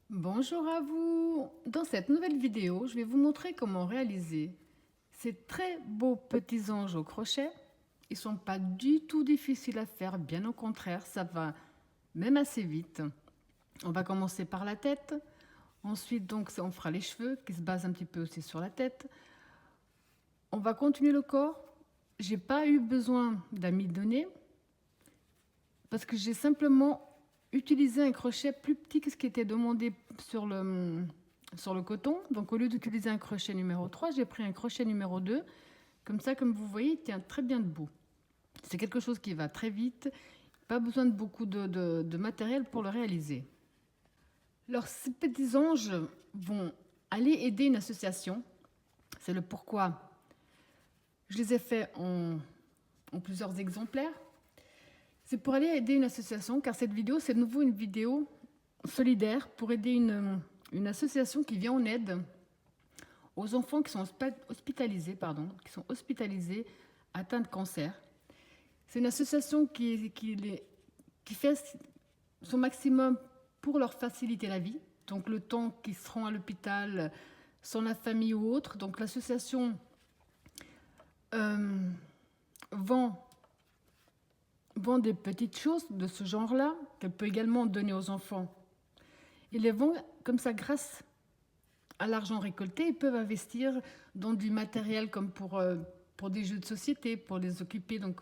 Bonjour à vous! Dans cette nouvelle vidéo, je vais vous montrer comment réaliser ces très beaux petits anges au crochet. Ils ne sont pas du tout difficiles à faire, bien au contraire, ça va même assez vite. On va commencer par la tête, ensuite donc on fera les cheveux qui se basent un petit peu aussi sur la tête. On va continuer le corps. J'ai pas eu besoin d'amidonner parce que j'ai simplement utilisé un crochet plus petit que ce qui était demandé sur le coton. Donc au lieu d'utiliser un crochet numéro 3, j'ai pris un crochet numéro 2. Comme ça, comme vous voyez, il tient très bien debout. C'est quelque chose qui va très vite, pas besoin de beaucoup de matériel pour le réaliser. Alors ces petits anges vont aller aider une association. C'est le pourquoi je les ai faits en plusieurs exemplaires. C'est pour aller aider une association, car cette vidéo, c'est de nouveau une vidéo solidaire pour aider une association qui vient en aide aux enfants qui sont hospitalisés atteints de cancer. C'est une association qui fait son maximum pour leur faciliter la vie, donc le temps qu'ils seront à l'hôpital sans la famille ou autre. Donc l'association vend des petites choses de ce genre-là, qu'elle peut également donner aux enfants. Ils les vendent comme ça grâce à l'argent récolté. Ils peuvent investir dans du matériel comme pour des jeux de société, pour les occuper, donc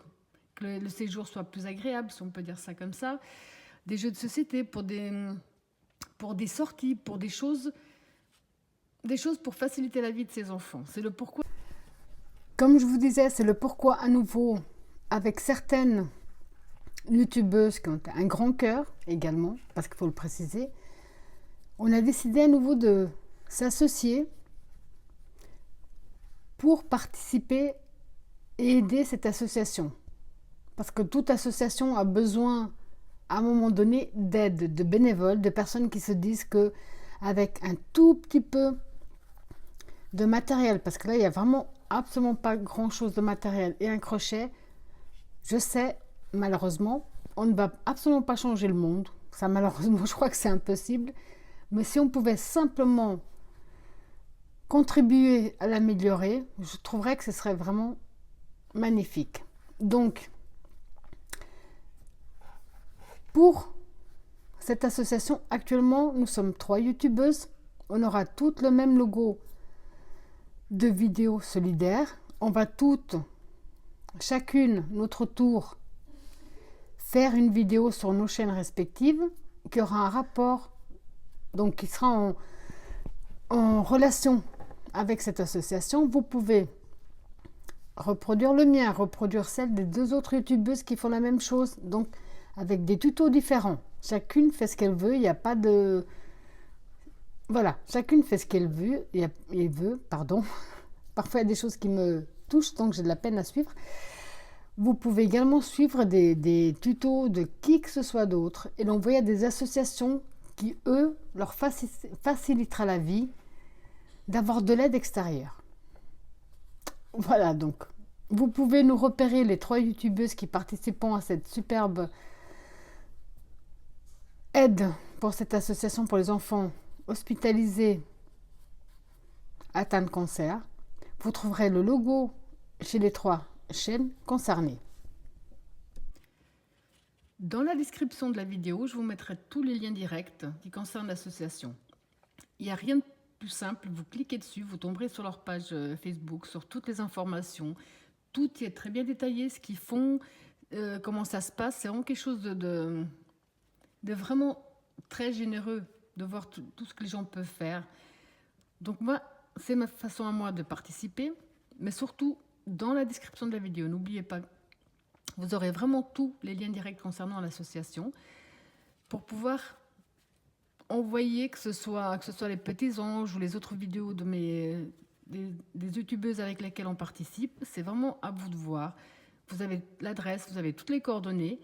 que le séjour soit plus agréable, si on peut dire ça comme ça. Des jeux de société, pour des sorties, pour des choses pour faciliter la vie de ces enfants. C'est le pourquoi. Comme je vous disais, c'est le pourquoi à nouveau, avec certaines youtubeuses qui ont un grand cœur également, parce qu'il faut le préciser, on a décidé à nouveau de s'associer pour participer et aider cette association. Parce que toute association a besoin, à un moment donné, d'aide, de bénévoles, de personnes qui se disent que avec un tout petit peu de matériel, parce que là, il n'y a vraiment absolument pas grand-chose de matériel et un crochet, je sais, malheureusement, on ne va absolument pas changer le monde. Ça, malheureusement, je crois que c'est impossible. Mais si on pouvait simplement contribuer à l'améliorer, je trouverais que ce serait vraiment magnifique. Donc, pour cette association, actuellement, nous sommes 3 youtubeuses. On aura toutes le même logo de vidéo solidaire. On va toutes, chacune, notre tour, faire une vidéo sur nos chaînes respectives qui aura un rapport, donc qui sera en relation avec cette association. Vous pouvez reproduire le mien, reproduire celle des 2 autres youtubeuses qui font la même chose, donc avec des tutos différents. Chacune fait ce qu'elle veut, il n'y a pas de... Voilà, chacune fait ce qu'elle veut, pardon. Parfois il y a des choses qui me touchent, donc j'ai de la peine à suivre. Vous pouvez également suivre des tutos de qui que ce soit d'autre et l'envoyer à des associations qui, eux, leur facilitera la vie d'avoir de l'aide extérieure. Voilà, donc vous pouvez nous repérer, les 3 youtubeuses qui participent à cette superbe aide pour cette association pour les enfants hospitalisés atteints de cancer. Vous trouverez le logo chez les 3 chaînes concernées. Dans la description de la vidéo, je vous mettrai tous les liens directs qui concernent l'association. Il n'y a rien de plus simple, vous cliquez dessus, vous tomberez sur leur page Facebook, sur toutes les informations. Tout y est très bien détaillé, ce qu'ils font, comment ça se passe. C'est vraiment quelque chose de vraiment très généreux de voir tout ce que les gens peuvent faire. Donc moi, c'est ma façon à moi de participer, mais surtout dans la description de la vidéo, n'oubliez pas, vous aurez vraiment tous les liens directs concernant l'association pour pouvoir envoyer, que ce soit les petits anges ou les autres vidéos des youtubeuses avec lesquelles on participe. C'est vraiment à vous de voir. Vous avez l'adresse, vous avez toutes les coordonnées.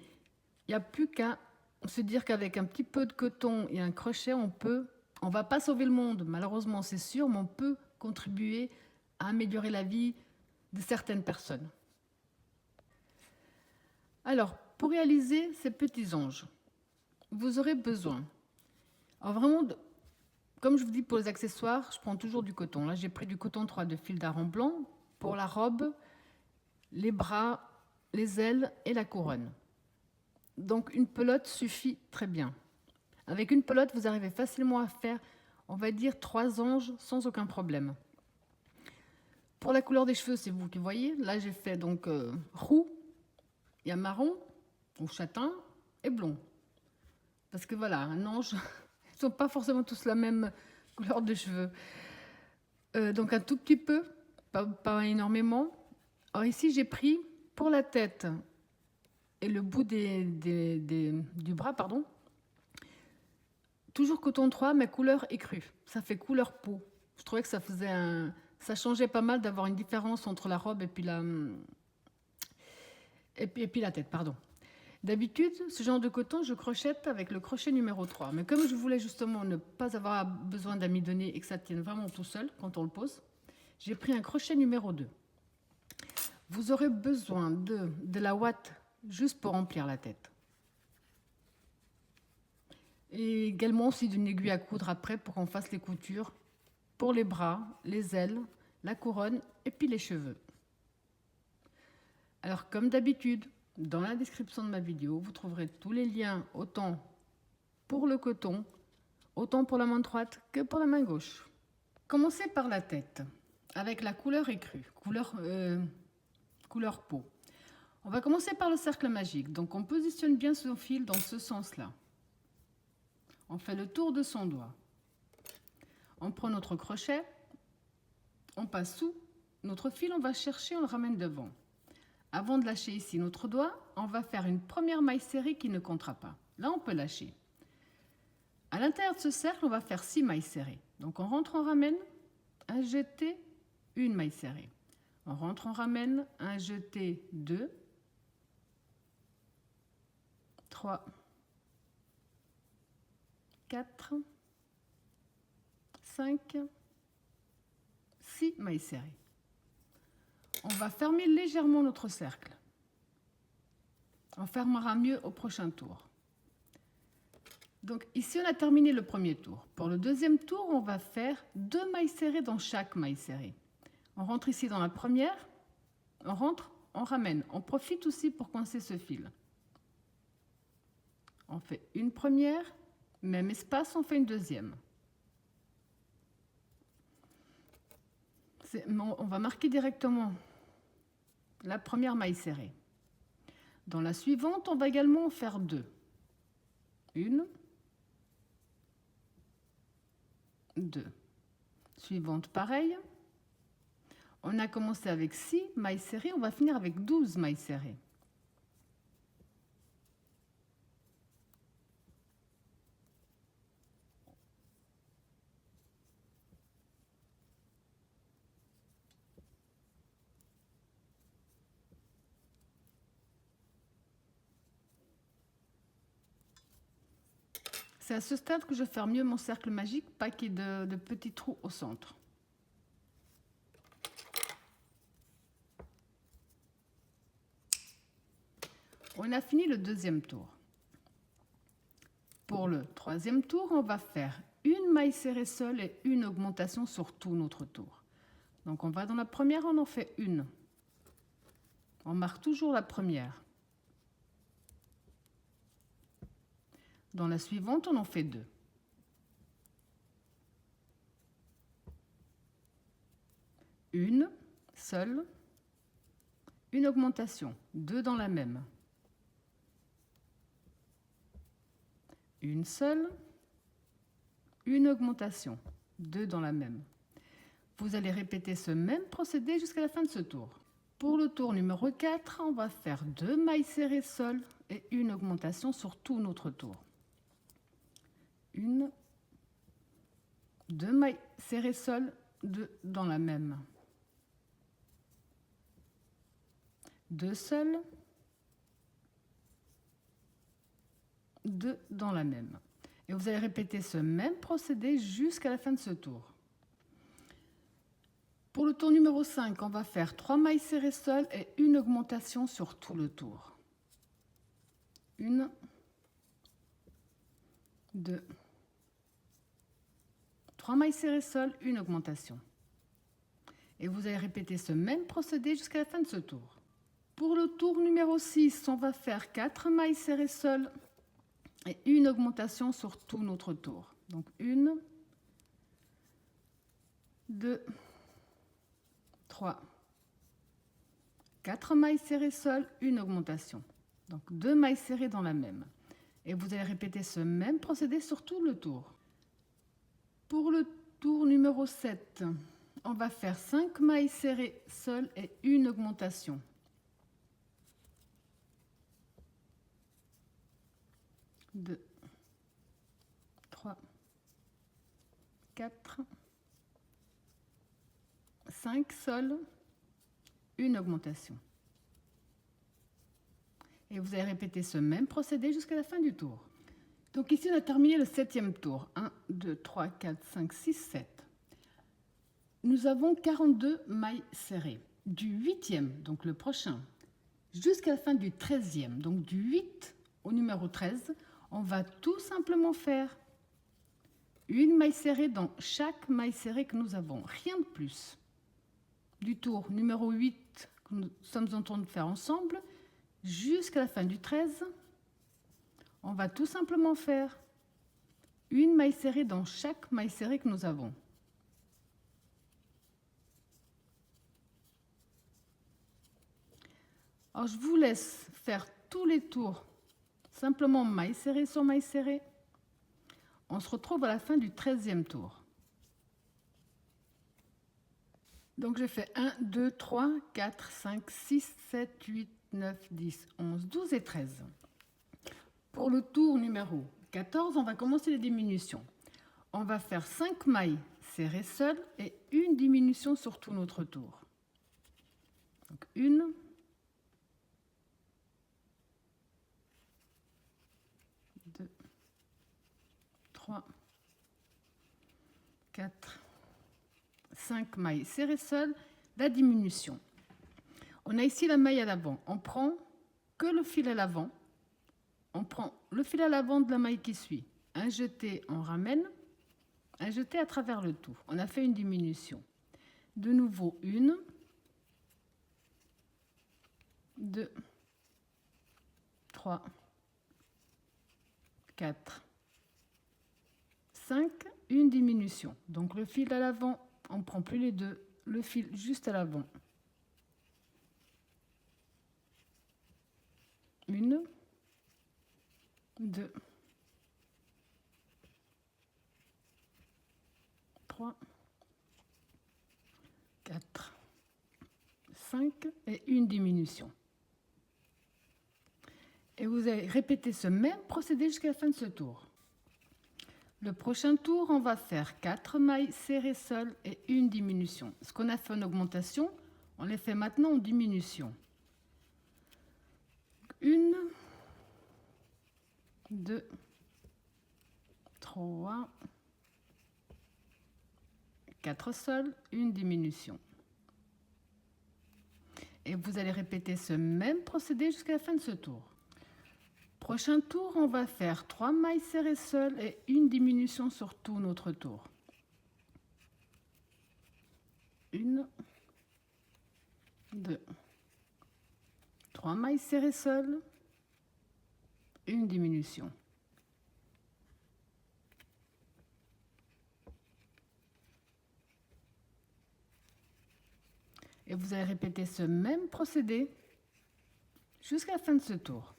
Il n'y a plus qu'à se dire qu'avec un petit peu de coton et un crochet, on va pas sauver le monde, malheureusement c'est sûr, mais on peut contribuer à améliorer la vie de certaines personnes. Alors, pour réaliser ces petits anges, vous aurez besoin vraiment Comme je vous dis pour les accessoires, je prends toujours du coton. Là, j'ai pris du coton 3 de fil d'aran blanc pour la robe, les bras, les ailes et la couronne. Donc une pelote suffit très bien. Avec une pelote, vous arrivez facilement à faire, on va dire, 3 anges sans aucun problème. Pour la couleur des cheveux, c'est vous qui voyez. Là, j'ai fait donc roux, il y a marron, ou châtain et blond. Parce que voilà, un ange, ils ne sont pas forcément tous la même couleur de cheveux. Donc un tout petit peu, pas énormément. Alors ici, j'ai pris pour la tête et le bout du bras, pardon, toujours coton 3, mais couleur écrue. Ça fait couleur peau. Je trouvais que ça changeait pas mal d'avoir une différence entre la robe et puis la tête, pardon. D'habitude, ce genre de coton, je crochette avec le crochet numéro 3. Mais comme je voulais justement ne pas avoir besoin d'amidonner et que ça tienne vraiment tout seul quand on le pose, j'ai pris un crochet numéro 2. Vous aurez besoin de la ouate juste pour remplir la tête. Et également aussi d'une aiguille à coudre après pour qu'on fasse les coutures pour les bras, les ailes, la couronne et puis les cheveux. Alors comme d'habitude, dans la description de ma vidéo, vous trouverez tous les liens autant pour le coton, autant pour la main droite que pour la main gauche. Commencez par la tête avec la couleur écrue, couleur peau. On va commencer par le cercle magique. Donc on positionne bien son fil dans ce sens-là. On fait le tour de son doigt. On prend notre crochet, on passe sous notre fil, on va chercher, on le ramène devant. Avant de lâcher ici notre doigt, on va faire une première maille serrée qui ne comptera pas. Là, on peut lâcher. À l'intérieur de ce cercle, on va faire 6 mailles serrées. Donc on rentre, on ramène, un jeté, une maille serrée. On rentre, on ramène, un jeté, 2, 3, 4, 5, 6 mailles serrées. On va fermer légèrement notre cercle. On fermera mieux au prochain tour. Donc ici, on a terminé le premier tour. Pour le deuxième tour, on va faire 2 mailles serrées dans chaque maille serrée. On rentre ici dans la première, on rentre, on ramène. On profite aussi pour coincer ce fil. On fait une première, même espace, on fait une deuxième. On va marquer directement la première maille serrée. Dans la suivante, on va également en faire 2. Une, 2. Suivante, pareil. On a commencé avec 6 mailles serrées, on va finir avec 12 mailles serrées. C'est à ce stade que je vais faire mieux mon cercle magique, pas qu'il y ait de petits trous au centre. On a fini le deuxième tour. Pour le troisième tour, on va faire une maille serrée seule et une augmentation sur tout notre tour. Donc on va dans la première, on en fait une. On marque toujours la première. Dans la suivante, on en fait 2. Une seule, une augmentation, 2 dans la même. Une seule, une augmentation, 2 dans la même. Vous allez répéter ce même procédé jusqu'à la fin de ce tour. Pour le tour numéro 4, on va faire 2 mailles serrées seules et une augmentation sur tout notre tour. Une, 2 mailles serrées seules, 2 dans la même. 2 seules, 2 dans la même. Et vous allez répéter ce même procédé jusqu'à la fin de ce tour. Pour le tour numéro 5, on va faire 3 mailles serrées seules et une augmentation sur tout le tour. 1, 2, 3 mailles serrées seules, une augmentation. Et vous allez répéter ce même procédé jusqu'à la fin de ce tour. Pour le tour numéro 6, on va faire 4 mailles serrées seules et une augmentation sur tout notre tour. Donc 1, 2, 3, 4 mailles serrées seules, une augmentation. Donc 2 mailles serrées dans la même. Et vous allez répéter ce même procédé sur tout le tour. Pour le tour numéro 7, on va faire 5 mailles serrées seules et une augmentation. 2, 3, 4, 5 seules, une augmentation. Et vous allez répéter ce même procédé jusqu'à la fin du tour. Donc ici, on a terminé le 7e tour. 1, 2, 3, 4, 5, 6, 7. Nous avons 42 mailles serrées. Du 8e, donc le prochain, jusqu'à la fin du 13e, donc du 8 au numéro 13, on va tout simplement faire une maille serrée dans chaque maille serrée que nous avons, rien de plus. Du tour numéro 8 que nous sommes en train de faire ensemble, jusqu'à la fin du 13, on va tout simplement faire une maille serrée dans chaque maille serrée que nous avons. Alors, je vous laisse faire tous les tours simplement maille serrée sur maille serrée. On se retrouve à la fin du 13e tour. Donc, j'ai fait 1, 2, 3, 4, 5, 6, 7, 8, 9, 10, 11, 12 et 13. Pour le tour numéro 14, on va commencer les diminutions. On va faire 5 mailles serrées seules et une diminution sur tout notre tour. Donc, 1, 2, 3, 4, 5 mailles serrées seules, la diminution. On a ici la maille à l'avant. On prend que le fil à l'avant. On prend le fil à l'avant de la maille qui suit. Un jeté, on ramène. Un jeté à travers le tout. On a fait une diminution. De nouveau, 1, 2, 3, 4, 5, une diminution. Donc le fil à l'avant, on ne prend plus les deux, le fil juste à l'avant. 1, 2, 3, 4, 5 et une diminution. Et vous allez répéter ce même procédé jusqu'à la fin de ce tour. Le prochain tour, on va faire 4 mailles serrées seules et une diminution. Ce qu'on a fait en augmentation, on les fait maintenant en diminution. 1, 2, 3, 4 seules, une diminution. Et vous allez répéter ce même procédé jusqu'à la fin de ce tour. Prochain tour, on va faire 3 mailles serrées seules et une diminution sur tout notre tour. 1, 2, 3 mailles serrées seules, une diminution. Et vous allez répéter ce même procédé jusqu'à la fin de ce tour.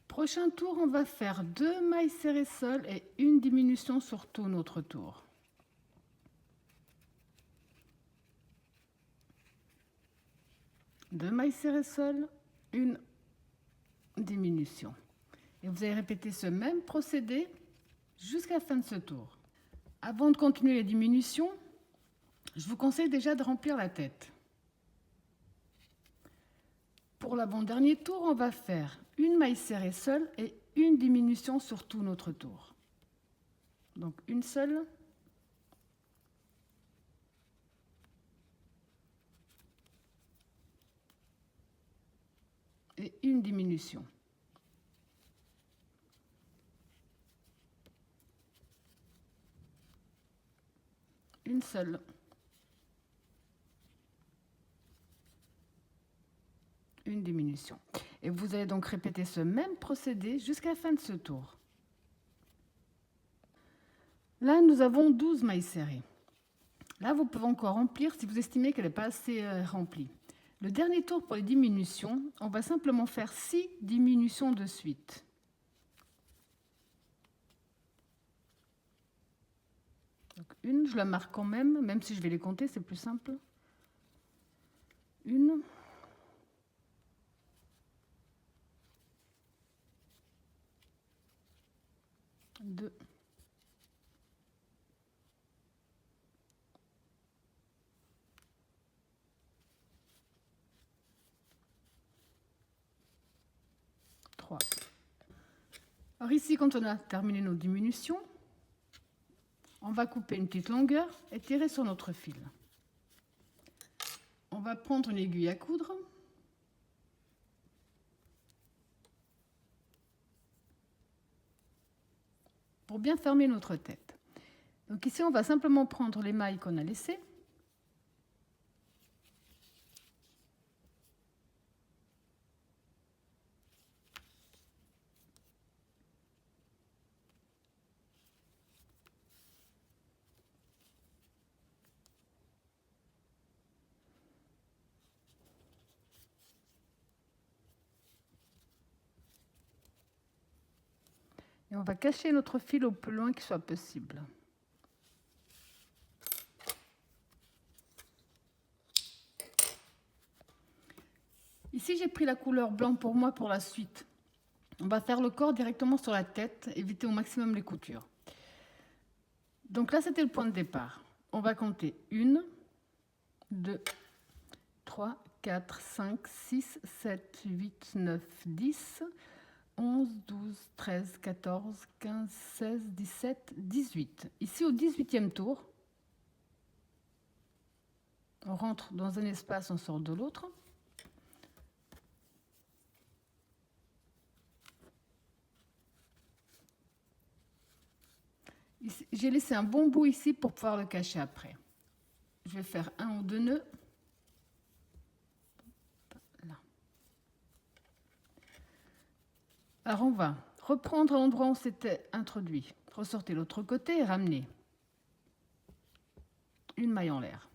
Prochain tour, on va faire 2 mailles serrées seules et une diminution sur tout notre tour. Deux mailles serrées seules, une diminution. Et vous allez répéter ce même procédé jusqu'à la fin de ce tour. Avant de continuer les diminutions, je vous conseille déjà de remplir la tête. Pour l'avant-dernier tour, on va faire une maille serrée seule et une diminution sur tout notre tour. Donc une seule, fais une diminution. Une seule. Une diminution. Et vous allez donc répéter ce même procédé jusqu'à la fin de ce tour. Là, nous avons 12 mailles serrées. Là, vous pouvez encore remplir si vous estimez qu'elle n'est pas assez remplie. Le dernier tour pour les diminutions, on va simplement faire 6 diminutions de suite. Donc une, je la marque quand même si je vais les compter, c'est plus simple. Une. Deux. Trois. Alors ici, quand on a terminé nos diminutions, on va couper une petite longueur et tirer sur notre fil. On va prendre une aiguille à coudre. Pour bien fermer notre tête. Donc ici, on va simplement prendre les mailles qu'on a laissées. Et on va cacher notre fil au plus loin qu'il soit possible. Ici, j'ai pris la couleur blanc pour moi pour la suite. On va faire le corps directement sur la tête, éviter au maximum les coutures. Donc là, c'était le point de départ. On va compter 1, 2, 3, 4, 5, 6, 7, 8, 9, 10, 11, 12, 13, 14, 15, 16, 17, 18. Ici, au 18e tour, on rentre dans un espace, on sort de l'autre. J'ai laissé un bon bout ici pour pouvoir le cacher après. Je vais faire 1 ou 2 nœuds. Là. Alors on va reprendre l'endroit où on s'était introduit. Ressortez l'autre côté et ramener une maille en l'air.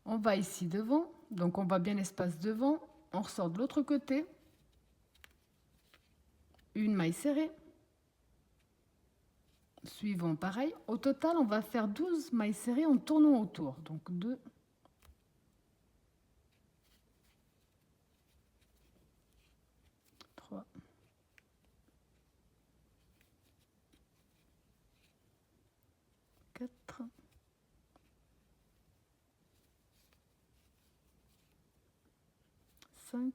On va ici devant, donc on voit bien l'espace devant. On ressort de l'autre côté. Une maille serrée. Suivant pareil. Au total, on va faire 12 mailles serrées en tournant autour. Donc 2, 3, 4, 5,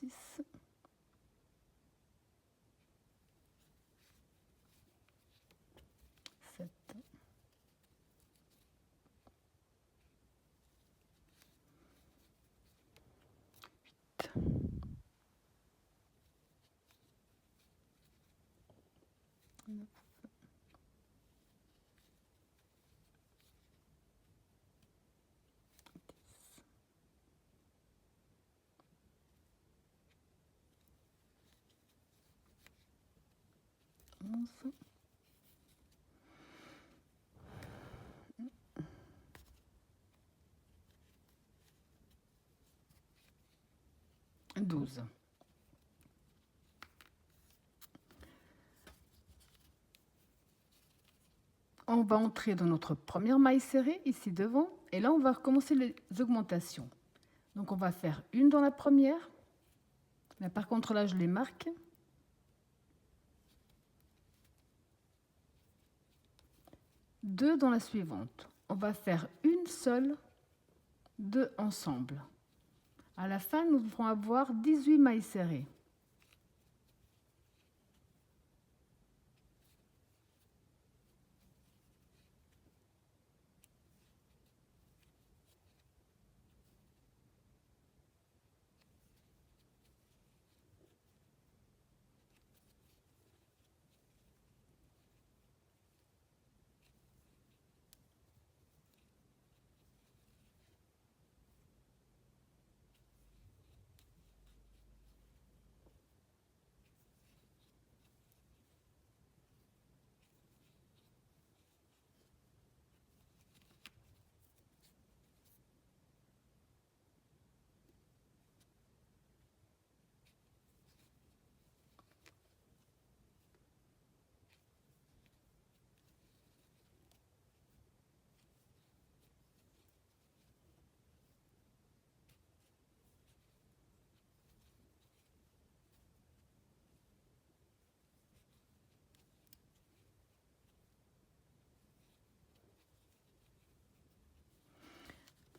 6, 7, 8, 9, 11, 12. On va entrer dans notre première maille serrée, ici devant, et là on va recommencer les augmentations. Donc on va faire une dans la première, mais par contre là je les marque. Deux dans la suivante. On va faire une seule, deux ensemble. À la fin, nous devrons avoir 18 mailles serrées.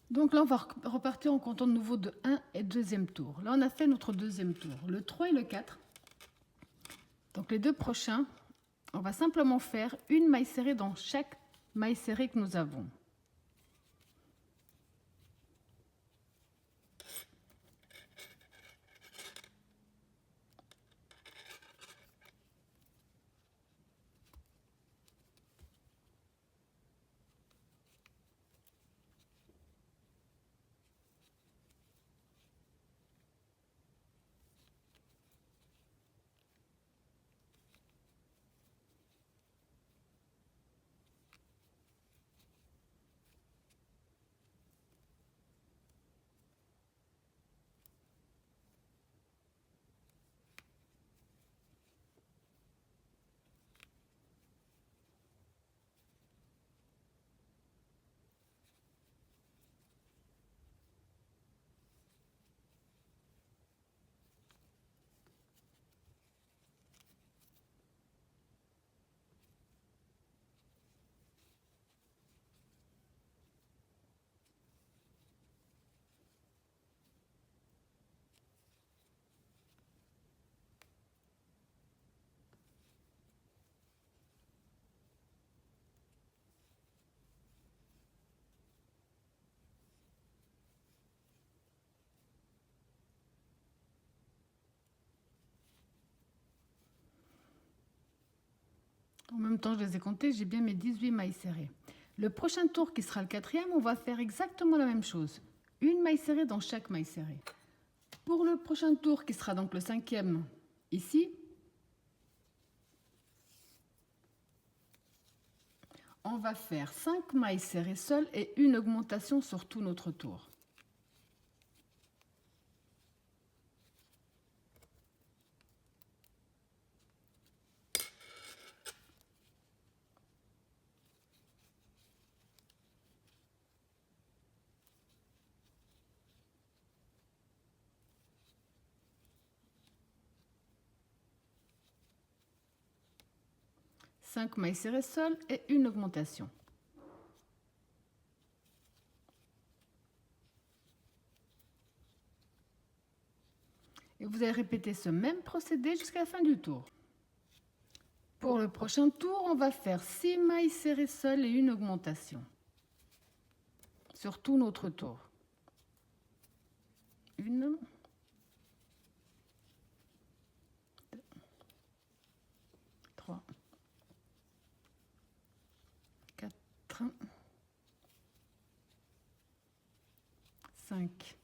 Donc là, on va repartir en comptant de nouveau de 1 et deuxième tour. Là, on a fait notre deuxième tour, le 3 et le 4. Donc les deux prochains, on va simplement faire une maille serrée dans chaque maille serrée que nous avons. En même temps, je les ai comptés, j'ai bien mes 18 mailles serrées. Le prochain tour, qui sera le quatrième, on va faire exactement la même chose. Une maille serrée dans chaque maille serrée. Pour le prochain tour, qui sera donc le cinquième, ici, on va faire 5 mailles serrées seules et une augmentation sur tout notre tour. Cinq mailles serrées seules et une augmentation. Et vous allez répéter ce même procédé jusqu'à la fin du tour. Pour le prochain tour, on va faire 6 mailles serrées seules et une augmentation sur tout notre tour. 1, 2, 3, 4, 5,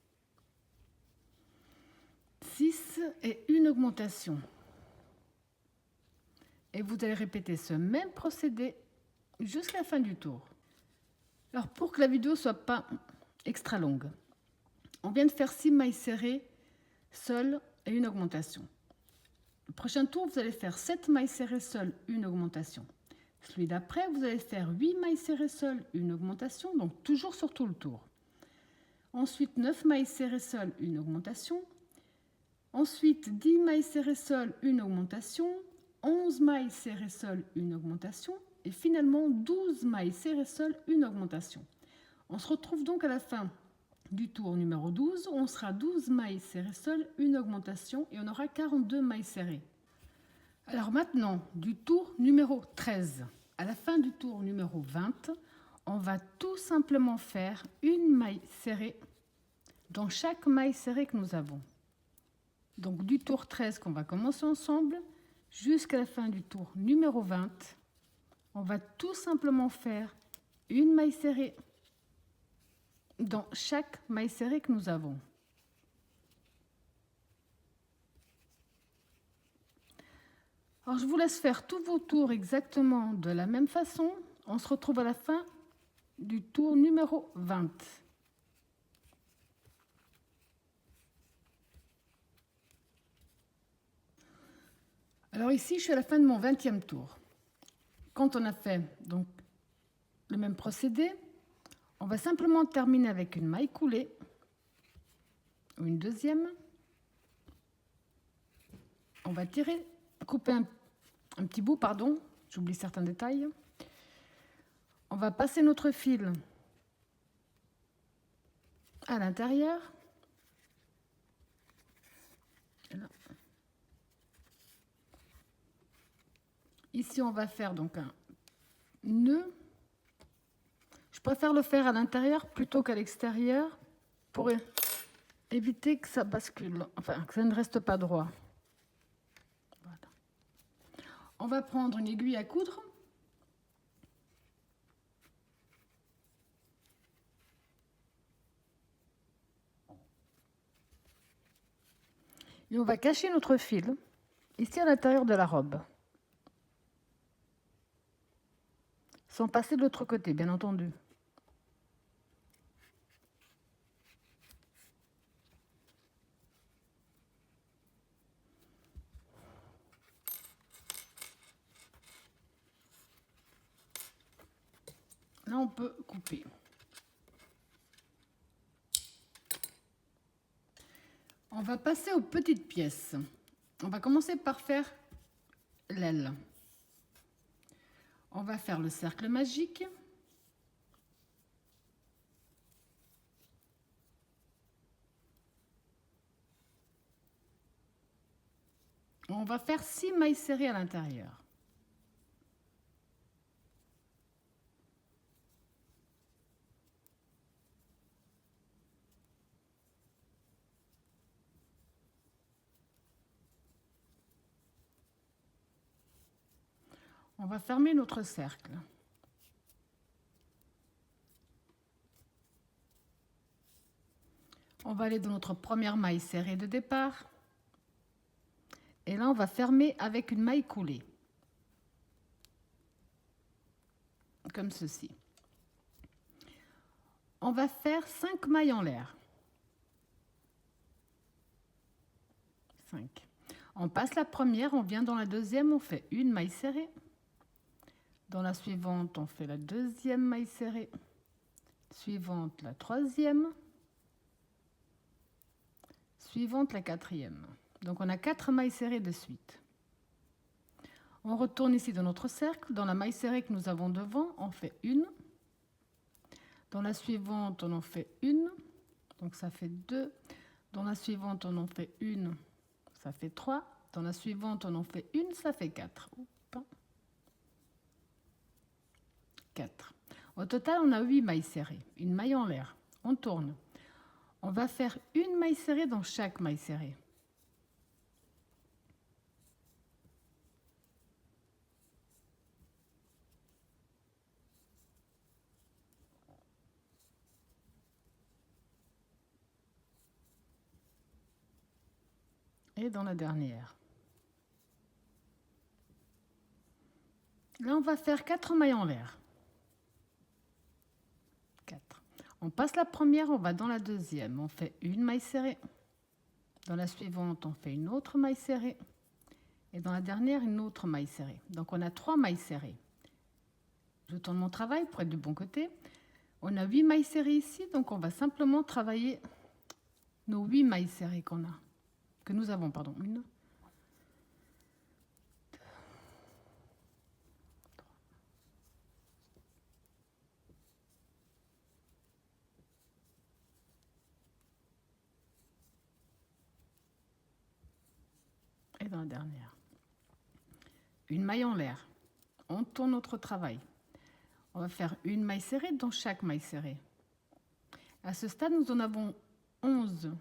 6 et une augmentation. Et vous allez répéter ce même procédé jusqu'à la fin du tour. Alors pour que la vidéo ne soit pas extra longue, on vient de faire 6 mailles serrées seules et une augmentation. Le prochain tour, vous allez faire 7 mailles serrées seules, une augmentation. Celui d'après, vous allez faire 8 mailles serrées seules, une augmentation, donc toujours sur tout le tour. Ensuite, 9 mailles serrées seules, une augmentation. Ensuite, 10 mailles serrées seules, une augmentation. 11 mailles serrées seules, une augmentation. Et finalement, 12 mailles serrées seules, une augmentation. On se retrouve donc à la fin du tour numéro 12, on sera 12 mailles serrées seules, une augmentation et on aura 42 mailles serrées. Alors maintenant, du tour numéro 13 à la fin du tour numéro 20, on va tout simplement faire une maille serrée dans chaque maille serrée que nous avons. Donc du tour 13 qu'on va commencer ensemble jusqu'à la fin du tour numéro 20, on va tout simplement faire une maille serrée dans chaque maille serrée que nous avons. Alors je vous laisse faire tous vos tours exactement de la même façon. On se retrouve à la fin du tour numéro 20. Alors ici, je suis à la fin de mon 20e tour. Quand on a fait donc le même procédé, on va simplement terminer avec une maille coulée, ou une deuxième. On va tirer, couper un petit bout, pardon, j'oublie certains détails. On va passer notre fil à l'intérieur. Ici, on va faire donc un nœud. Je préfère le faire à l'intérieur plutôt qu'à l'extérieur pour éviter que ça bascule, enfin que ça ne reste pas droit. Voilà. On va prendre une aiguille à coudre. Et on va cacher notre fil ici à l'intérieur de la robe. Sans passer de l'autre côté, bien entendu. Là, on peut couper. On va passer aux petites pièces. On va commencer par faire l'aile. On va faire le cercle magique. On va faire 6 mailles serrées à l'intérieur. On va fermer notre cercle. On va aller dans notre première maille serrée de départ. Et là, on va fermer avec une maille coulée. Comme ceci. On va faire 5 mailles en l'air. 5. On passe la première, on vient dans la deuxième, on fait une maille serrée. Dans la suivante, on fait la deuxième maille serrée. Suivante, la troisième. Suivante, la quatrième. Donc on a 4 mailles serrées de suite. On retourne ici dans notre cercle. Dans la maille serrée que nous avons devant, on fait une. Dans la suivante, on en fait une. Donc ça fait 2. Dans la suivante, on en fait une. Ça fait 3. Dans la suivante, on en fait une. Ça fait 4. 4. Au total, on a 8 mailles serrées. Une maille en l'air. On tourne. On va faire une maille serrée dans chaque maille serrée. Et dans la dernière. Là, on va faire 4 mailles en l'air. 4. On passe la première, on va dans la deuxième. On fait une maille serrée. Dans la suivante, on fait une autre maille serrée. Et dans la dernière, une autre maille serrée. Donc, on a 3 mailles serrées. Je tourne mon travail pour être du bon côté. On a 8 mailles serrées ici, donc on va simplement travailler nos 8 mailles serrées que nous avons, pardon. 1, 2, 3. Et dans la dernière. Une maille en l'air. On tourne notre travail. On va faire une maille serrée dans chaque maille serrée. À ce stade, nous en avons 11.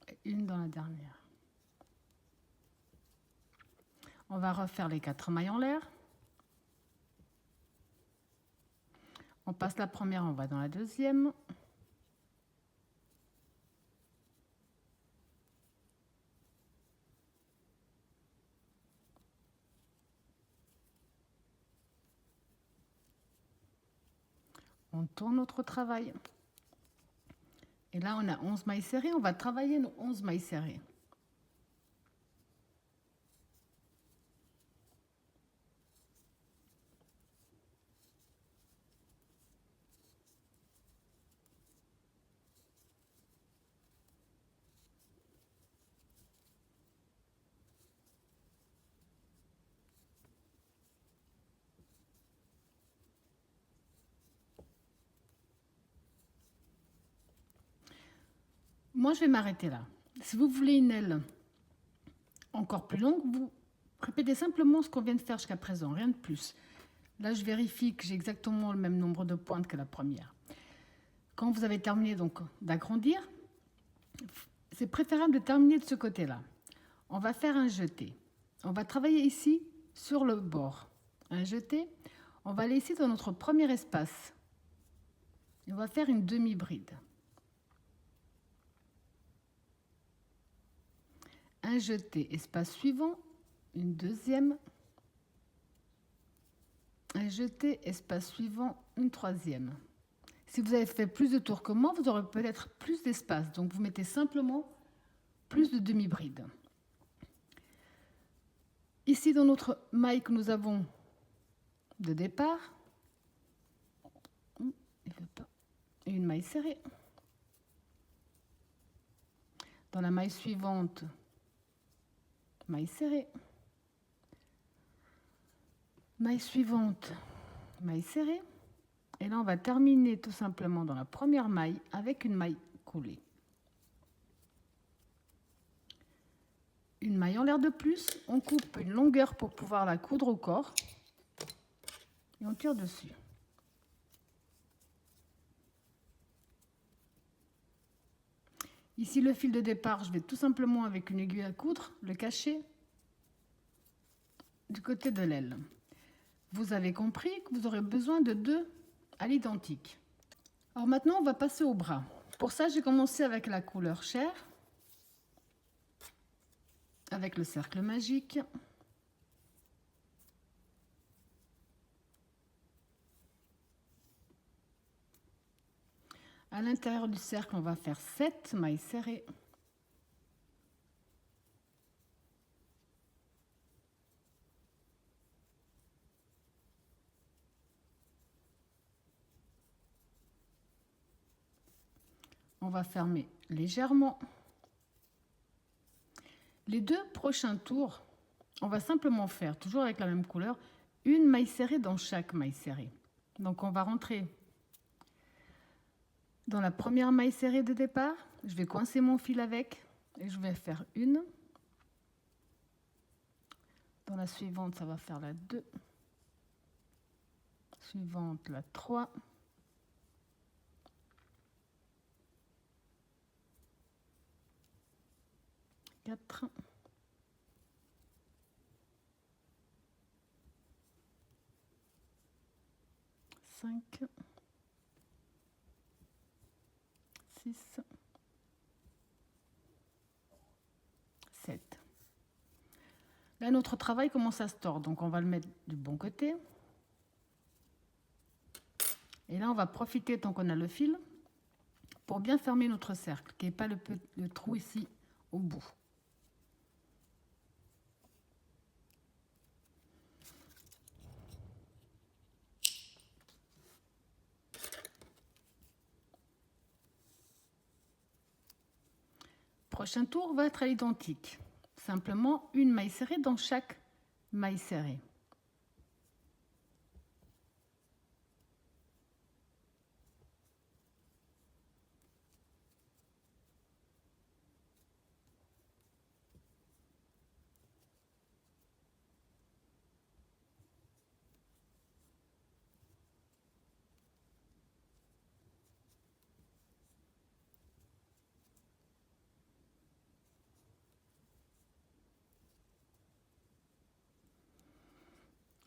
Et une dans la dernière. On va refaire les 4 mailles en l'air. On passe la première, on va dans la deuxième. On tourne notre travail. Et là, on a 11 mailles serrées. On va travailler nos 11 mailles serrées. Moi, je vais m'arrêter là. Si vous voulez une aile encore plus longue, vous répétez simplement ce qu'on vient de faire jusqu'à présent, rien de plus. Là, je vérifie que j'ai exactement le même nombre de pointes que la première. Quand vous avez terminé donc d'agrandir, c'est préférable de terminer de ce côté-là. On va faire un jeté. On va travailler ici sur le bord. Un jeté. On va aller ici dans notre premier espace. Et on va faire une demi-bride. Un jeté, espace suivant, une deuxième. Un jeté, espace suivant, une troisième. Si vous avez fait plus de tours que moi, vous aurez peut-être plus d'espace. Donc vous mettez simplement plus de demi-bride. Ici, dans notre maille que nous avons de départ, une maille serrée. Dans la maille suivante, maille serrée. Maille suivante, maille serrée. Et là, on va terminer tout simplement dans la première maille avec une maille coulée. Une maille en l'air de plus, on coupe une longueur pour pouvoir la coudre au corps et on tire dessus. Ici, le fil de départ, je vais tout simplement avec une aiguille à coudre le cacher du côté de l'aile. Vous avez compris que vous aurez besoin de 2 à l'identique. Alors maintenant, on va passer au bras. Pour ça, j'ai commencé avec la couleur chair, avec le cercle magique. À l'intérieur du cercle, on va faire 7 mailles serrées. On va fermer légèrement. Les 2 prochains tours, on va simplement faire, toujours avec la même couleur, une maille serrée dans chaque maille serrée. Donc on va rentrer dans la première maille serrée de départ, je vais coincer mon fil avec et je vais faire une. Dans la suivante, ça va faire la 2. Suivante, la 3. Quatre. 5. 6. 7. Là, notre travail commence à se tordre, donc on va le mettre du bon côté. Et là, on va profiter, tant qu'on a le fil, pour bien fermer notre cercle, qui n'est pas le trou ici au bout. Prochain tour va être à l'identique. Simplement une maille serrée dans chaque maille serrée.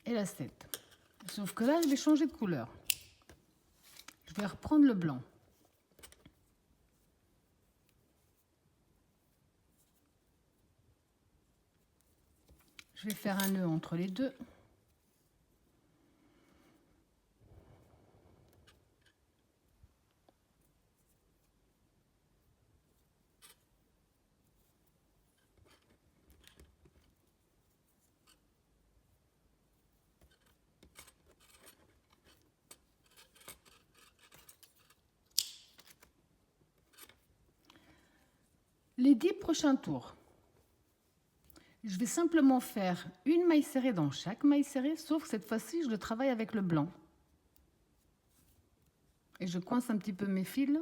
Et la 7. Sauf que là, je vais changer de couleur. Je vais reprendre le blanc. Je vais faire un nœud entre les deux. Les 10 prochains tours, je vais simplement faire une maille serrée dans chaque maille serrée, sauf que cette fois-ci, je le travaille avec le blanc. Et je coince un petit peu mes fils.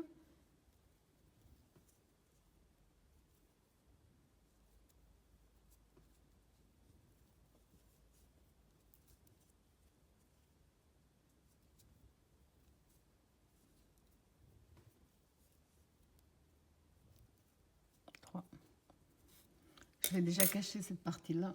vais déjà cacher cette partie-là.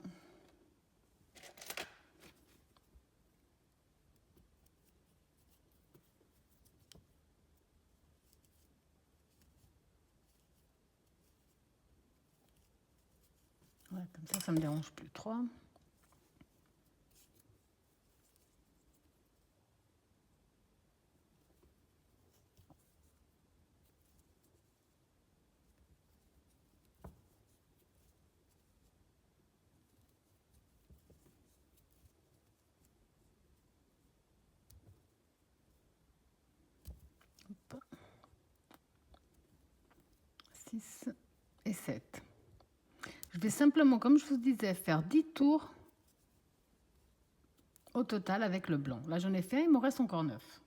Voilà, comme ça ne me dérange plus trop. Hop. 6 et 7. Je vais simplement, comme je vous disais, faire 10 tours au total avec le blanc. Là, j'en ai fait un, il me reste encore 9.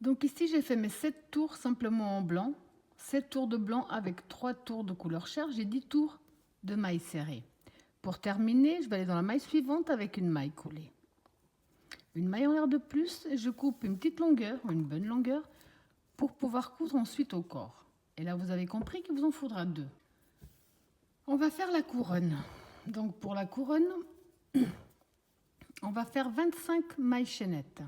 Donc ici, j'ai fait mes 7 tours simplement en blanc. 7 tours de blanc avec 3 tours de couleur chair. J'ai 10 tours de mailles serrées. Pour terminer, je vais aller dans la maille suivante avec une maille coulée. Une maille en l'air de plus, et je coupe une petite longueur, une bonne longueur, pour pouvoir coudre ensuite au corps. Et là, vous avez compris qu'il vous en faudra 2. On va faire la couronne. Donc pour la couronne, on va faire 25 mailles chaînettes.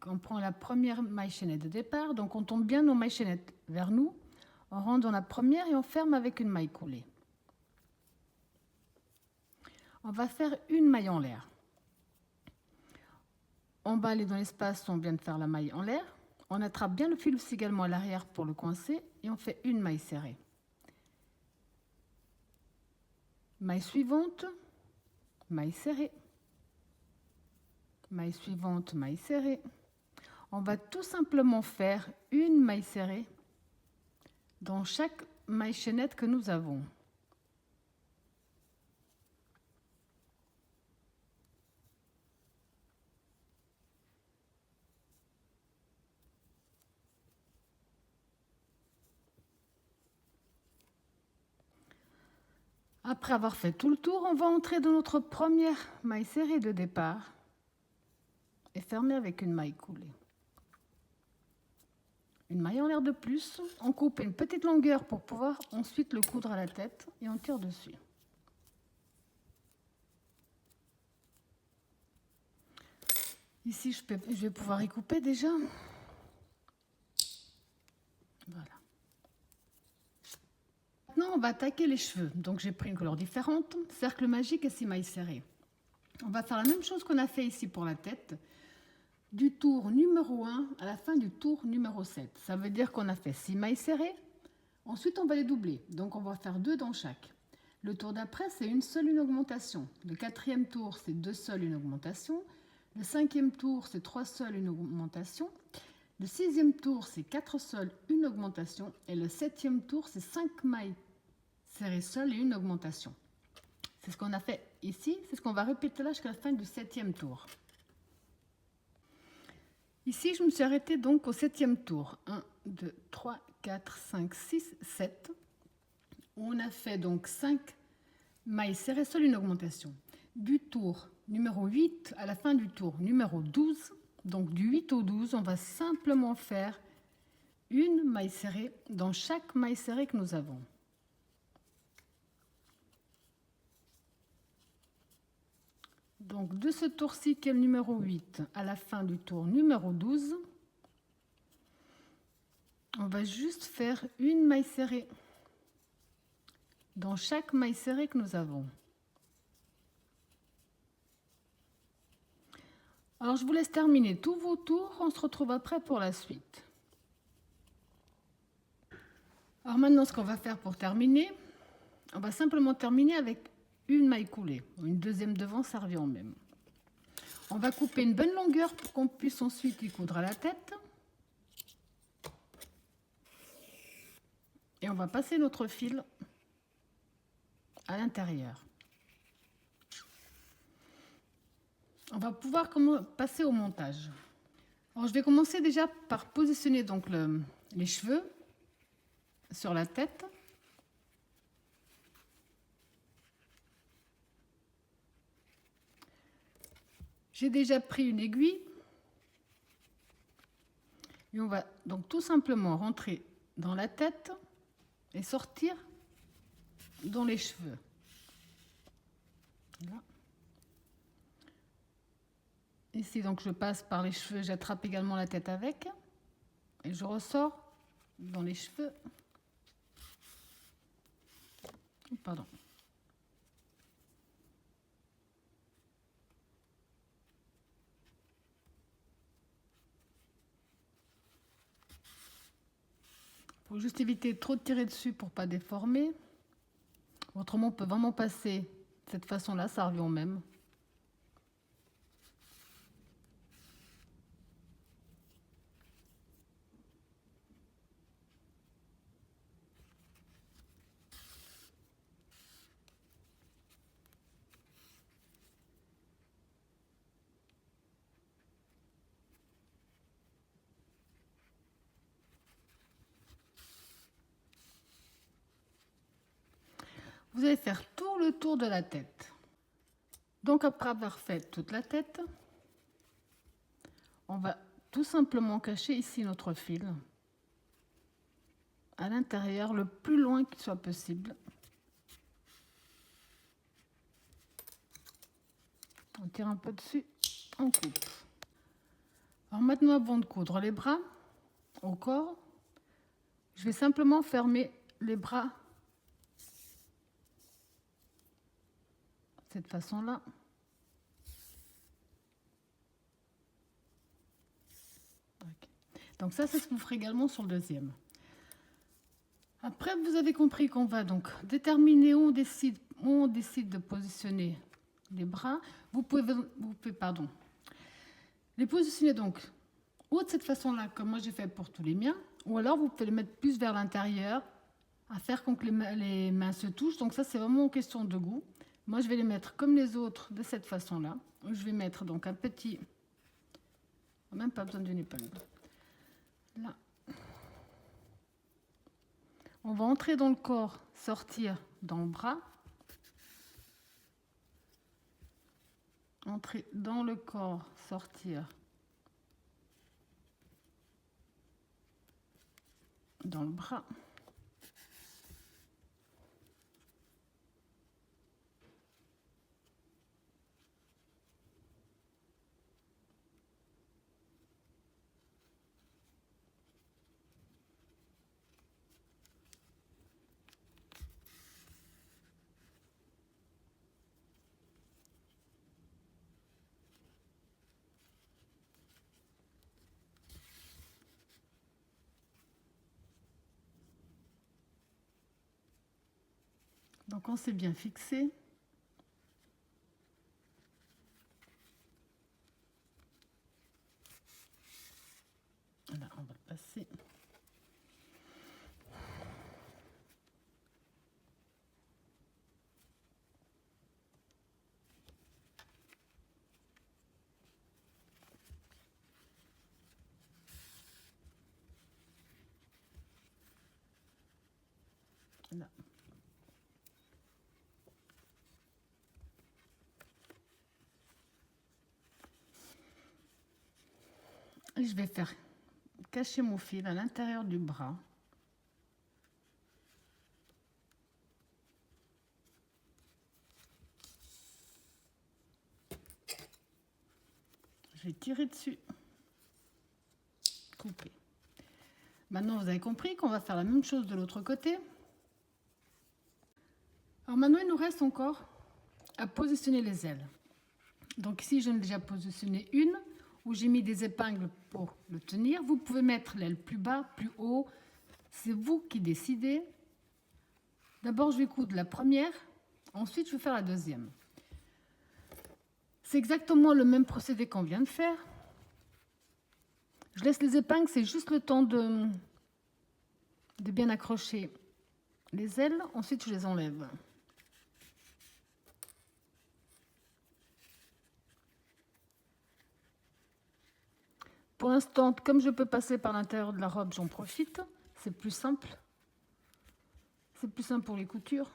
On prend la première maille chaînette de départ, donc on tombe bien nos mailles chaînettes vers nous, on rentre dans la première et on ferme avec une maille coulée. On va faire une maille en l'air. On va aller dans l'espace où on vient de faire la maille en l'air, on attrape bien le fil aussi également à l'arrière pour le coincer et on fait une maille serrée. Maille suivante, maille serrée. Maille suivante, maille serrée. On va tout simplement faire une maille serrée dans chaque maille chaînette que nous avons. Après avoir fait tout le tour, on va entrer dans notre première maille serrée de départ et fermer avec une maille coulée. Une maille en l'air de plus, on coupe une petite longueur pour pouvoir ensuite le coudre à la tête et on tire dessus. Ici, je vais pouvoir y couper déjà. Voilà. Maintenant, on va attaquer les cheveux. Donc, j'ai pris une couleur différente, cercle magique et 6 mailles serrées. On va faire la même chose qu'on a fait ici pour la tête, du tour numéro 1 à la fin du tour numéro 7. Ça veut dire qu'on a fait 6 mailles serrées. Ensuite, on va les doubler. Donc, on va faire 2 dans chaque. Le tour d'après, c'est une seule, une augmentation. Le 4e tour, c'est 2 seuls, une augmentation. Le 5e tour, c'est 3 seuls, une augmentation. Le 6e tour, c'est 4 seuls, une augmentation. Et le 7e tour, c'est 5 mailles serrées seules et une augmentation. C'est ce qu'on a fait ici. C'est ce qu'on va répéter là jusqu'à la fin du 7e tour. Ici, je me suis arrêtée donc au 7e tour. 1, 2, 3, 4, 5, 6, 7. On a fait donc 5 mailles serrées seules, une augmentation. Du tour numéro 8 à la fin du tour numéro 12, donc du 8 au 12, on va simplement faire une maille serrée dans chaque maille serrée que nous avons. Donc de ce tour-ci qui est le numéro 8 à la fin du tour numéro 12, on va juste faire une maille serrée dans chaque maille serrée que nous avons. Alors je vous laisse terminer tous vos tours, on se retrouve après pour la suite. Alors maintenant, ce qu'on va faire pour terminer, on va simplement terminer avec une maille coulée. Une deuxième devant, ça revient au même. On va couper une bonne longueur pour qu'on puisse ensuite y coudre à la tête. Et on va passer notre fil à l'intérieur. On va pouvoir passer au montage. Alors, je vais commencer déjà par positionner donc les cheveux sur la tête. J'ai déjà pris une aiguille et on va donc tout simplement rentrer dans la tête et sortir dans les cheveux. Là. Ici, donc, je passe par les cheveux, j'attrape également la tête avec et je ressors dans les cheveux. Pardon. Il faut juste éviter trop de tirer dessus pour ne pas déformer. Autrement, on peut vraiment passer de cette façon-là, ça revient au même. Vous allez faire tout le tour de la tête. Donc après avoir fait toute la tête, on va tout simplement cacher ici notre fil à l'intérieur le plus loin qu'il soit possible. On tire un peu dessus, on coupe. Alors maintenant, avant de coudre les bras au corps, je vais simplement fermer les bras de cette façon-là. Okay. Donc ça, c'est ce que vous ferez également sur le deuxième. Après, vous avez compris qu'on va donc déterminer où on décide de positionner les bras. Vous pouvez les positionner donc ou de cette façon-là, comme moi j'ai fait pour tous les miens, ou alors vous pouvez les mettre plus vers l'intérieur, à faire que les mains se touchent. Donc ça, c'est vraiment une question de goût. Moi, je vais les mettre comme les autres de cette façon-là. Je vais mettre donc un petit... Même pas besoin d'une épingle. Là. On va entrer dans le corps, sortir dans le bras. Entrer dans le corps, sortir dans le bras. Donc on s'est bien fixé. Là, on va le passer. Là. Et je vais faire cacher mon fil à l'intérieur du bras. Je vais tirer dessus, couper. Maintenant, vous avez compris qu'on va faire la même chose de l'autre côté. Alors maintenant, il nous reste encore à positionner les ailes. Donc ici, j'en ai déjà positionné une où j'ai mis des épingles pour le tenir. Vous pouvez mettre l'aile plus bas, plus haut. C'est vous qui décidez. D'abord, je vais coudre la première. Ensuite, je vais faire la deuxième. C'est exactement le même procédé qu'on vient de faire. Je laisse les épingles, c'est juste le temps de bien accrocher les ailes. Ensuite, je les enlève. Pour l'instant, comme je peux passer par l'intérieur de la robe, j'en profite. C'est plus simple. C'est plus simple pour les coutures.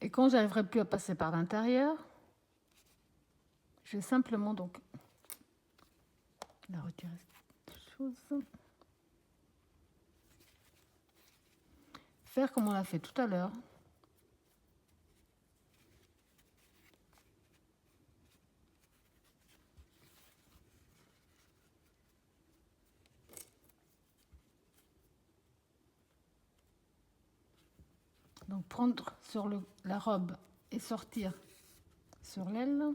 Et quand j'arriverai plus à passer par l'intérieur, je vais simplement donc la retirer cette chose. Faire comme on l'a fait tout à l'heure. Donc prendre sur la robe et sortir sur l'aile.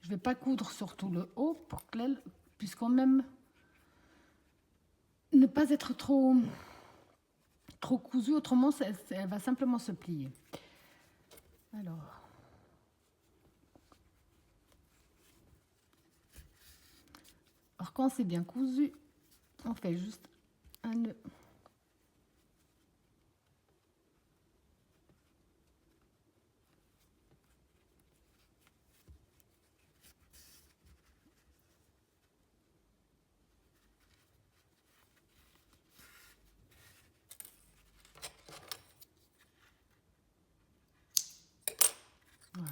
Je ne vais pas coudre sur tout le haut pour que l'aile puisse quand même ne pas être trop cousue, autrement elle va simplement se plier. Alors quand c'est bien cousu, on fait juste un nœud. Voilà.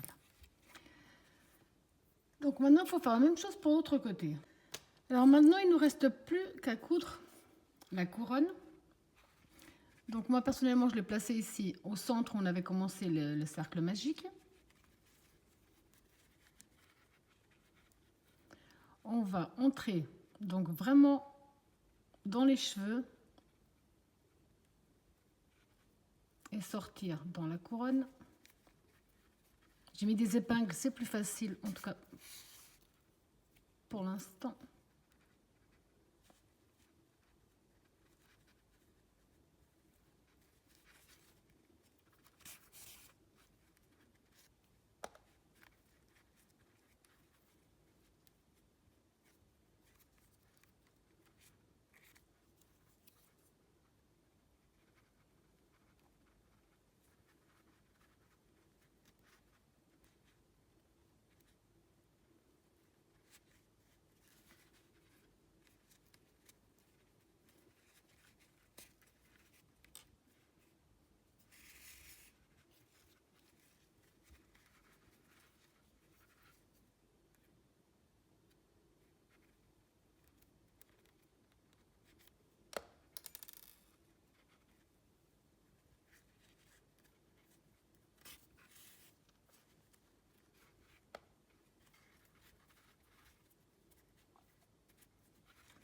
Donc maintenant, il faut faire la même chose pour l'autre côté. Alors maintenant, il ne nous reste plus qu'à coudre la couronne. Donc moi, personnellement, je l'ai placée ici, au centre où on avait commencé le cercle magique. On va entrer donc vraiment dans les cheveux et sortir dans la couronne. J'ai mis des épingles, c'est plus facile, en tout cas pour l'instant.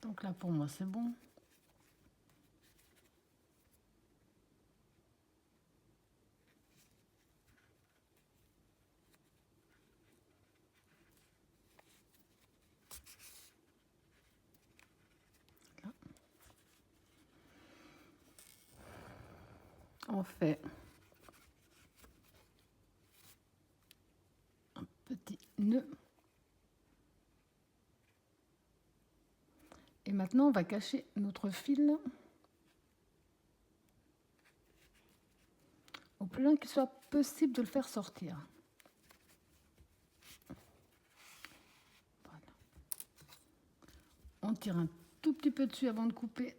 Donc là, pour moi, c'est bon. Là. On fait un petit nœud. Et maintenant, on va cacher notre fil au plus loin qu'il soit possible de le faire sortir. Voilà. On tire un tout petit peu dessus avant de couper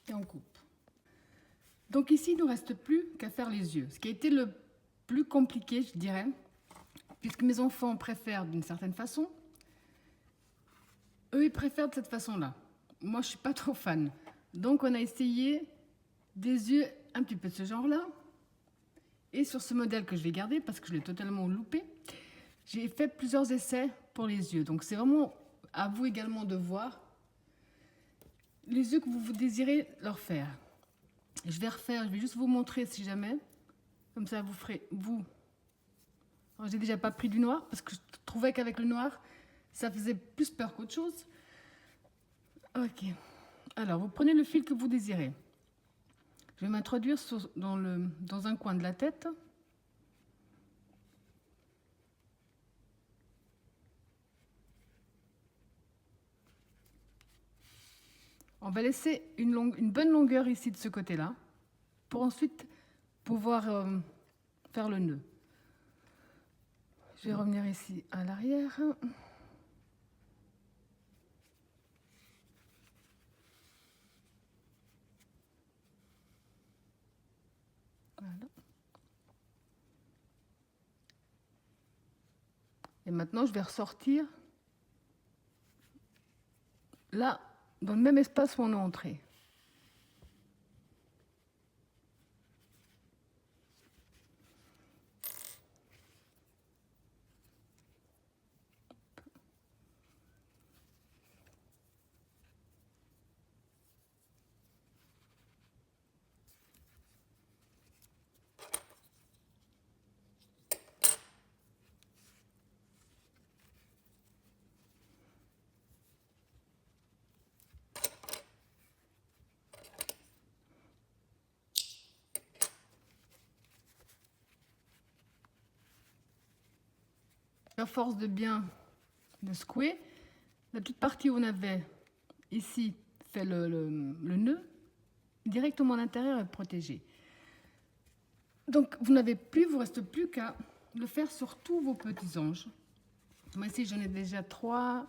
et on coupe. Donc ici, il ne nous reste plus qu'à faire les yeux. Ce qui a été le plus compliqué, je dirais, puisque mes enfants préfèrent d'une certaine façon. Eux, ils préfèrent de cette façon-là. Moi, je ne suis pas trop fan. Donc, on a essayé des yeux un petit peu de ce genre-là. Et sur ce modèle que je vais garder, parce que je l'ai totalement loupé, j'ai fait plusieurs essais pour les yeux. Donc, c'est vraiment à vous également de voir les yeux que vous désirez leur faire. Je vais juste vous montrer si jamais. Comme ça, vous ferez, vous. Alors, j'ai déjà pas pris du noir parce que je trouvais qu'avec le noir, ça faisait plus peur qu'autre chose. Ok. Alors, vous prenez le fil que vous désirez. Je vais m'introduire dans un coin de la tête. On va laisser une bonne longueur ici de ce côté-là pour ensuite pouvoir faire le nœud. Je vais revenir ici à l'arrière. Voilà. Et maintenant, je vais ressortir là, dans le même espace où on est entré. À force de bien le secouer, la petite partie où on avait ici fait le nœud, directement à l'intérieur est protégée. Donc vous reste plus qu'à le faire sur tous vos petits anges. Moi ici j'en ai déjà 3,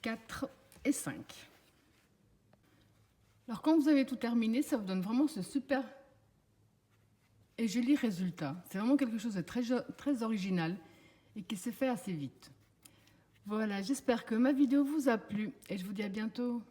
4 et 5. Alors quand vous avez tout terminé, ça vous donne vraiment ce super et joli résultat. C'est vraiment quelque chose de très original et qui se fait assez vite. Voilà, j'espère que ma vidéo vous a plu et je vous dis à bientôt.